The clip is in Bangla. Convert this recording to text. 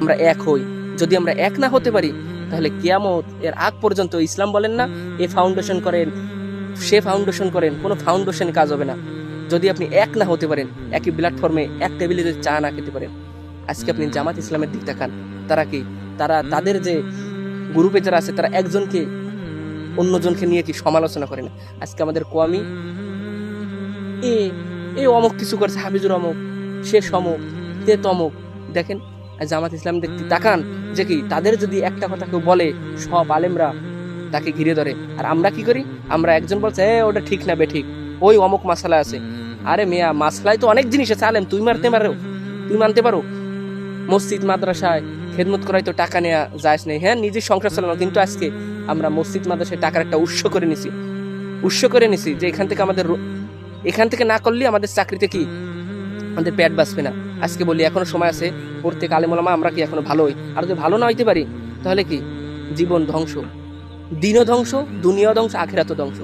আমরা এক হই। যদি আমরা এক না হতে পারি তাহলে কিয়ামত এর আগ পর্যন্ত ইসলাম বলেন না এ ফাউন্ডেশন করেন সে ফাউন্ডেশন করেন, কোনো ফাউন্ডেশনে কাজ হবে না যদি আপনি এক না হতে পারেন। একই প্ল্যাটফর্মে এক টেবিলে যদি চা না খেতে পারেন। আজকে আপনি জামাত ইসলামের দিক তাকান, তারা কি তাদের যে গ্রুপে যারা আছে তারা একজনকে অন্যজনকে নিয়ে কি সমালোচনা করে না। আজকে আমাদের কোয়ামি এ এ অমুক কিছু করছে, হাফিজুর অমুক, সে সমুক, তে তমুক। দেখেন জামাত ইসলাম দেখতে তাকান যে কি তাদের যদি একটা কথা কেউ বলে সব আলেমরা তাকে ঘিরে ধরে। আর আমরা কি করি, আমরা একজন বলছে ওটা ঠিক না বে ঠিক, ওই অমুক মাসালা আছে। আরে মিয়া মাসলায় তো অনেক জিনিস আছে, আলেম তুই মানতে পারো। মসজিদ মাদ্রাসায় খেদমত করাই তো টাকা নেওয়া যায় নেই, হ্যাঁ নিজের সংসার চালানো। কিন্তু আজকে আমরা মসজিদ মাদ্রাসায় টাকার একটা উৎস করে নিছি যে এখান থেকে না করলে আমাদের চাকরিতে কি আমাদের পেট বাঁচবে না। আজকে বলি এখনো সময় আছে, প্রত্যেক আলেম ওলামা আমরা কি এখনো ভালো হই। আর যদি ভালো না হইতে পারি তাহলে কি জীবন ধ্বংস, দিনও ধ্বংস, দুনিয়াও ধ্বংস, আখিরাতও ধ্বংস।